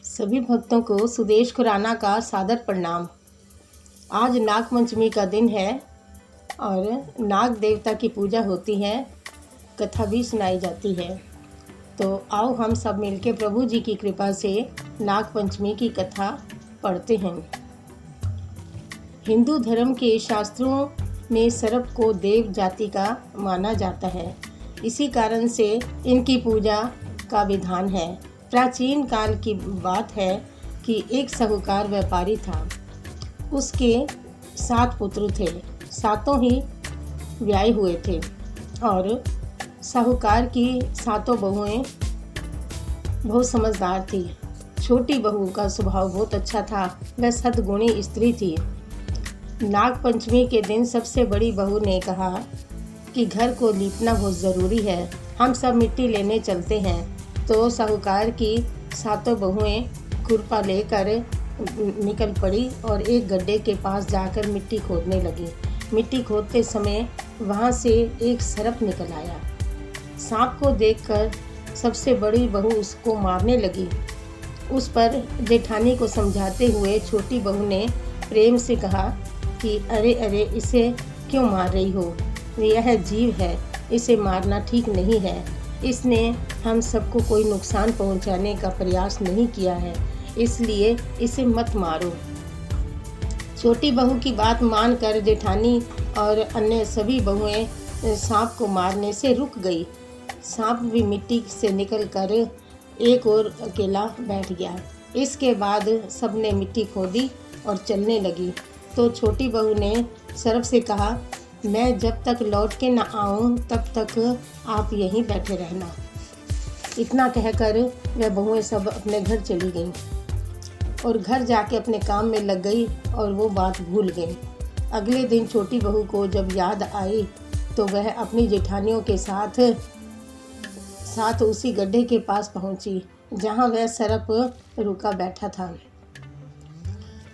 सभी भक्तों को सुदेश खुराना का सादर प्रणाम। आज नाग पंचमी का दिन है और नाग देवता की पूजा होती है, कथा भी सुनाई जाती है। तो आओ हम सब मिलके प्रभु जी की कृपा से नाग पंचमी की कथा पढ़ते हैं। हिंदू धर्म के शास्त्रों में सर्प को देव जाति का माना जाता है। इसी कारण से इनकी पूजा का विधान है। प्राचीन काल की बात है कि एक साहूकार व्यापारी था। उसके 7 पुत्र थे, 7 ही ब्याह हुए थे और साहूकार की 7 बहुएं बहुत समझदार थी। छोटी बहू का स्वभाव बहुत अच्छा था, वह सद्गुणी स्त्री थी। नाग पंचमी के दिन सबसे बड़ी बहू ने कहा कि घर को लीपना बहुत ज़रूरी है, हम सब मिट्टी लेने चलते हैं। तो साहूकार की 7 बहुएं खुरपा लेकर निकल पड़ी और एक गड्ढे के पास जाकर मिट्टी खोदने लगी। मिट्टी खोदते समय वहां से एक सर्प निकल आया। सांप को देखकर सबसे बड़ी बहू उसको मारने लगी। उस पर जेठानी को समझाते हुए छोटी बहू ने प्रेम से कहा कि अरे अरे, इसे क्यों मार रही हो, यह जीव है, इसे मारना ठीक नहीं है। इसने हम सबको कोई नुकसान पहुंचाने का प्रयास नहीं किया है, इसलिए इसे मत मारो। छोटी बहू की बात मानकर जेठानी और अन्य सभी बहुएं सांप को मारने से रुक गई। सांप भी मिट्टी से निकलकर एक और अकेला बैठ गया। इसके बाद सबने मिट्टी खोदी और चलने लगी। तो छोटी बहू ने सर्प से कहा, मैं जब तक लौट के न आऊं तब तक आप यहीं बैठे रहना। इतना कहकर वह बहुएं सब अपने घर चली गईं और घर जाके अपने काम में लग गई और वो बात भूल गई। अगले दिन छोटी बहू को जब याद आई तो वह अपनी जेठानियों के साथ उसी गड्ढे के पास पहुंची जहां वह सर्प रुका बैठा था।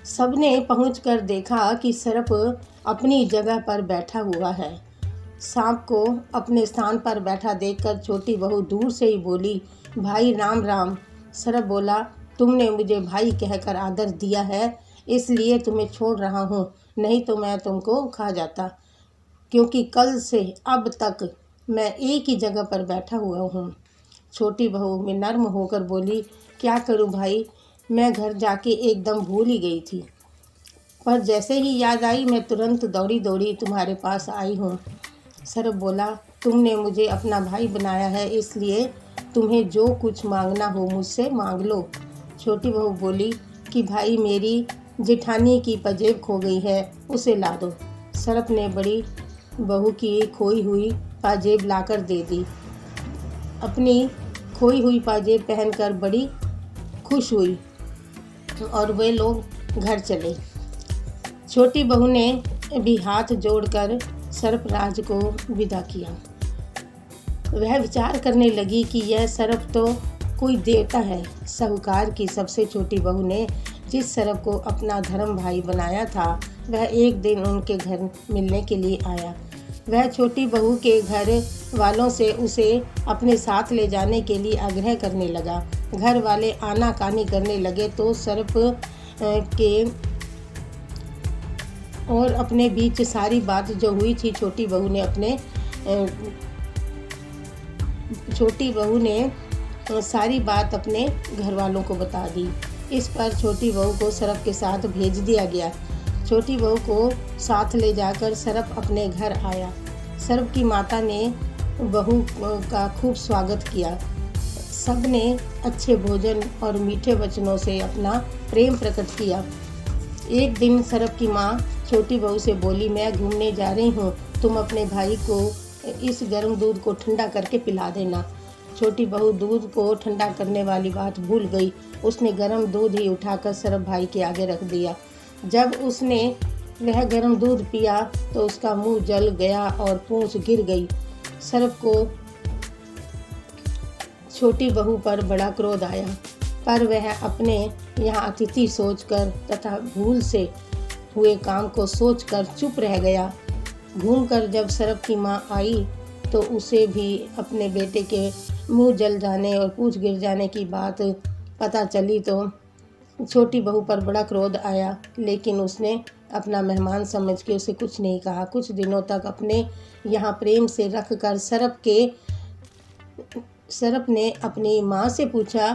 सबने पहुंचकर देखा कि सर्प अपनी जगह पर बैठा हुआ है। सांप को अपने स्थान पर बैठा देखकर छोटी बहू दूर से ही बोली, भाई राम राम। सर्प बोला, तुमने मुझे भाई कहकर आदर दिया है, इसलिए तुम्हें छोड़ रहा हूँ, नहीं तो मैं तुमको खा जाता, क्योंकि कल से अब तक मैं एक ही जगह पर बैठा हुआ हूँ। छोटी बहू में नर्म होकर बोली, क्या करूँ भाई, मैं घर जाके एकदम भूल ही गई थी, पर जैसे ही याद आई मैं तुरंत दौड़ी दौड़ी तुम्हारे पास आई हूँ। सर्प बोला, तुमने मुझे अपना भाई बनाया है, इसलिए तुम्हें जो कुछ मांगना हो मुझसे मांग लो। छोटी बहू बोली कि भाई, मेरी जेठानी की पजेब खो गई है, उसे ला दो। सर्प ने बड़ी बहू की खोई हुई पाजेब लाकर दे दी। अपनी खोई हुई पाजेब पहनकर बड़ी खुश हुई और वे लोग घर चले। छोटी बहू ने भी हाथ जोड़कर सर्पराज को विदा किया। वह विचार करने लगी कि यह सर्प तो कोई देवता है। साहूकार की सबसे छोटी बहू ने जिस सर्प को अपना धर्म भाई बनाया था, वह एक दिन उनके घर मिलने के लिए आया। वह छोटी बहू के घर वालों से उसे अपने साथ ले जाने के लिए आग्रह करने लगा। घर वाले आनाकानी करने लगे तो सर्प के और अपने बीच सारी बात जो हुई थी छोटी बहू ने सारी बात अपने घर वालों को बता दी। इस पर छोटी बहू को सर्प के साथ भेज दिया गया। छोटी बहू को साथ ले जाकर सर्प अपने घर आया। सर्प की माता ने बहू का खूब स्वागत किया। सब ने अच्छे भोजन और मीठे वचनों से अपना प्रेम प्रकट किया। एक दिन सर्प की माँ छोटी बहू से बोली, मैं घूमने जा रही हूँ, तुम अपने भाई को इस गर्म दूध को ठंडा करके पिला देना। छोटी बहू दूध को ठंडा करने वाली बात भूल गई। उसने गर्म दूध ही उठाकर सर्प भाई के आगे रख दिया। जब उसने वह गर्म दूध पिया तो उसका मुंह जल गया और पूंछ गिर गई। सर्प को छोटी बहू पर बड़ा क्रोध आया, पर वह अपने यहाँ अतिथि सोचकर तथा भूल से हुए काम को सोचकर चुप रह गया। घूमकर जब सर्प की माँ आई तो उसे भी अपने बेटे के मुंह जल जाने और पूंछ गिर जाने की बात पता चली तो छोटी बहू पर बड़ा क्रोध आया, लेकिन उसने अपना मेहमान समझ के उसे कुछ नहीं कहा। कुछ दिनों तक अपने यहाँ प्रेम से रख कर सरप ने अपनी माँ से पूछा,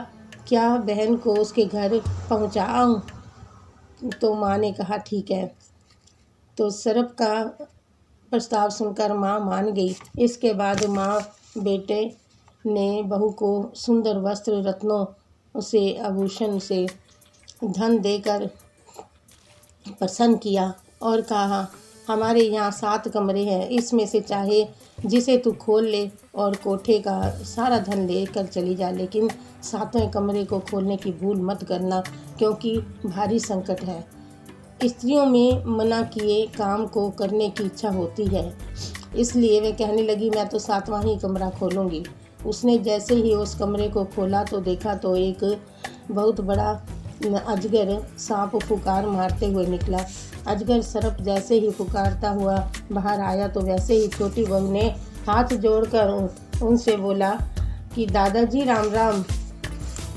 क्या बहन को उसके घर पहुँचाऊँ? तो माँ ने कहा ठीक है। तो सरप का प्रस्ताव सुनकर माँ मान गई। इसके बाद माँ बेटे ने बहू को सुंदर वस्त्र, रत्नों से, आभूषण से धन देकर प्रसन्न किया और कहा, हमारे यहाँ 7 कमरे हैं, इसमें से चाहे जिसे तू खोल ले और कोठे का सारा धन लेकर चली जा, लेकिन 7वें कमरे को खोलने की भूल मत करना, क्योंकि भारी संकट है। स्त्रियों में मना किए काम को करने की इच्छा होती है, इसलिए वे कहने लगी, मैं तो 7वां ही कमरा खोलूँगी। उसने जैसे ही उस कमरे को खोला तो देखा तो एक बहुत बड़ा अजगर सांप फुकार मारते हुए निकला। अजगर सरप जैसे ही फुकारता हुआ बाहर आया तो वैसे ही छोटी बहू ने हाथ जोड़कर उनसे बोला कि दादाजी राम राम।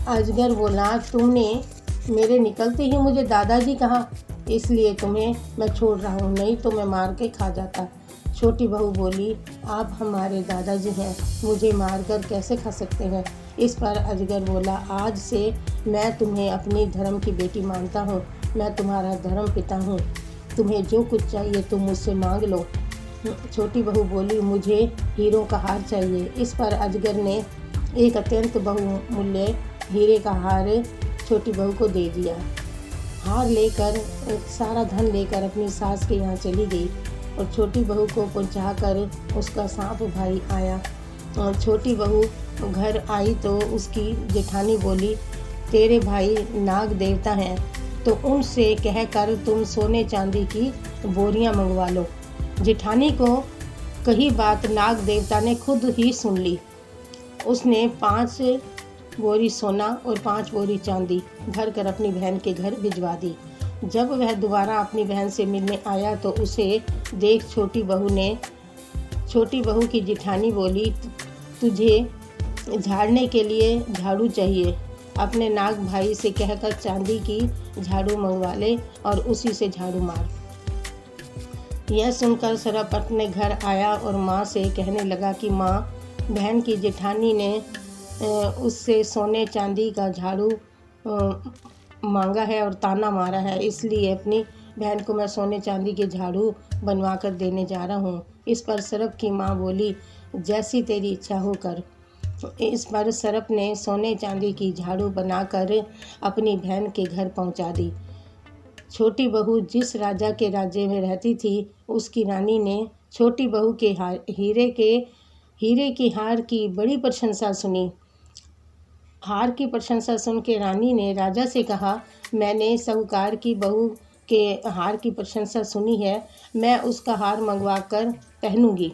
अजगर बोला, तुमने मेरे निकलते ही मुझे दादाजी कहा, इसलिए तुम्हें मैं छोड़ रहा हूँ, नहीं तो मैं मार के खा जाता। छोटी बहू बोली, आप हमारे दादाजी हैं, मुझे मारकर कैसे खा सकते हैं? इस पर अजगर बोला, आज से मैं तुम्हें अपनी धर्म की बेटी मानता हूँ, मैं तुम्हारा धर्म पिता हूँ, तुम्हें जो कुछ चाहिए तुम मुझसे मांग लो। छोटी बहू बोली, मुझे हीरों का हार चाहिए। इस पर अजगर ने एक अत्यंत बहुमूल्य हीरे का हार छोटी बहू को दे दिया। हार लेकर, सारा धन लेकर अपनी सास के यहाँ चली गई और छोटी बहू को पहुँचाकर उसका सांप भाई आया। और छोटी बहू घर आई तो उसकी जेठानी बोली, तेरे भाई नाग देवता हैं, तो उनसे कहकर तुम सोने चांदी की बोरियां मंगवा लो। जेठानी को कही बात नाग देवता ने खुद ही सुन ली। उसने 5 बोरी सोना और 5 बोरी चांदी भरकर अपनी बहन के घर भिजवा दी। जब वह दोबारा अपनी बहन से मिलने आया तो उसे देख छोटी बहू की जेठानी बोली, तुझे झाड़ने के लिए झाड़ू चाहिए, अपने नाग भाई से कहकर चांदी की झाड़ू मंगवा ले और उसी से झाड़ू मार। यह सुनकर सरप अपने घर आया और माँ से कहने लगा कि माँ, बहन की जेठानी ने उससे सोने चांदी का झाड़ू मांगा है और ताना मारा है, इसलिए अपनी बहन को मैं सोने चांदी के झाड़ू बनवा कर देने जा रहा हूँ। इस पर सरप की माँ बोली, जैसी तेरी इच्छा हो कर। इस पर सरप ने सोने चांदी की झाड़ू बनाकर अपनी बहन के घर पहुँचा दी। छोटी बहू जिस राजा के राज्य में रहती थी, उसकी रानी ने छोटी बहू के हीरे के हार की बड़ी प्रशंसा सुनी। हार की प्रशंसा सुन के रानी ने राजा से कहा, मैंने साहूकार की बहू के हार की प्रशंसा सुनी है, मैं उसका हार मंगवा कर पहनूंगी।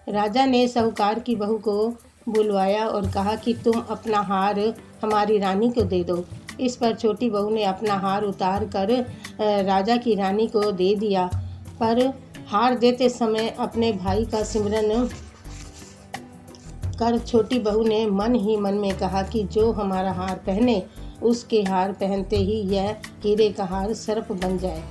राजा ने साहूकार की बहू को बुलवाया और कहा कि तुम अपना हार हमारी रानी को दे दो। इस पर छोटी बहू ने अपना हार उतार कर राजा की रानी को दे दिया, पर हार देते समय अपने भाई का सिमरन कर छोटी बहू ने मन ही मन में कहा कि जो हमारा हार पहने, उसके हार पहनते ही यह हीरे का हार सर्प बन जाए।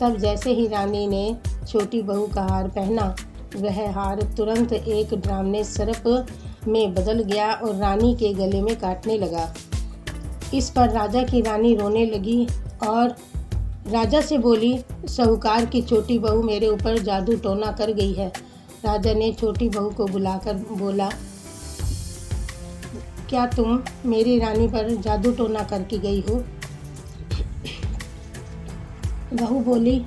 तब जैसे ही रानी ने छोटी बहू का हार पहना, वह हार तुरंत एक डरावने सर्प में बदल गया और रानी के गले में काटने लगा। इस पर राजा की रानी रोने लगी और राजा से बोली, साहूकार की छोटी बहू मेरे ऊपर जादू टोना कर गई है। राजा ने छोटी बहू को बुलाकर बोला, क्या तुम मेरी रानी पर जादू टोना करके गई हो? बहू बोली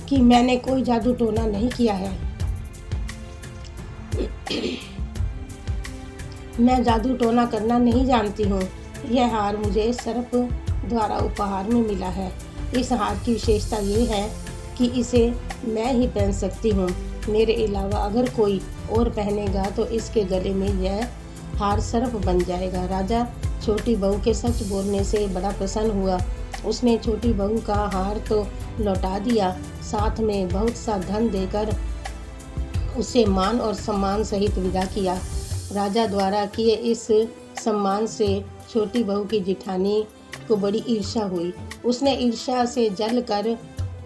कि मैंने कोई जादू टोना नहीं किया है, मैं जादू टोना करना नहीं जानती हूँ। यह हार मुझे सर्प द्वारा उपहार में मिला है। इस हार की विशेषता ये है कि इसे मैं ही पहन सकती हूँ, मेरे अलावा अगर कोई और पहनेगा तो इसके गले में यह हार सर्प बन जाएगा। राजा छोटी बहू के सच बोलने से बड़ा प्रसन्न हुआ। उसने छोटी बहू का हार तो लौटा दिया, साथ में बहुत सा धन देकर उसे मान और सम्मान सहित विदा किया। राजा द्वारा किए इस सम्मान से छोटी बहू की जेठानी को बड़ी ईर्ष्या हुई। उसने ईर्ष्या से जल कर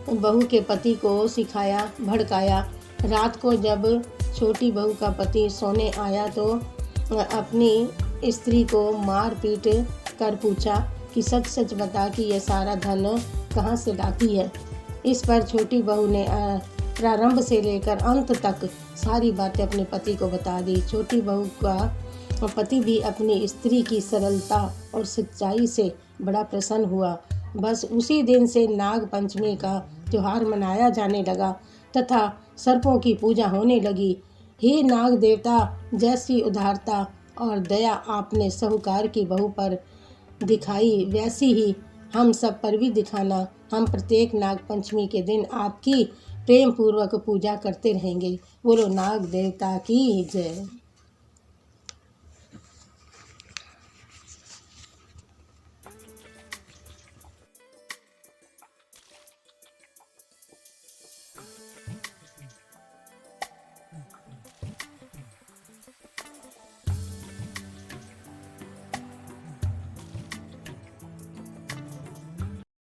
बहू के पति को सिखाया, भड़काया। रात को जब छोटी बहू का पति सोने आया तो अपनी स्त्री को मार पीट कर पूछा कि सच सच बता कि यह सारा धन कहाँ से लाती है। इस पर छोटी बहू ने प्रारंभ से लेकर अंत तक सारी बातें अपने पति को बता दी। छोटी बहू का पति भी अपनी स्त्री की सरलता और सच्चाई से बड़ा प्रसन्न हुआ। बस उसी दिन से नाग पंचमी का त्योहार मनाया जाने लगा तथा सर्पों की पूजा होने लगी। हे नाग देवता, जैसी उदारता और दया आपने साहूकार की बहू पर दिखाई, वैसी ही हम सब पर भी दिखाना। हम प्रत्येक नाग पंचमी के दिन आपकी प्रेम पूर्वक पूजा करते रहेंगे। बोलो नाग देवता की जय।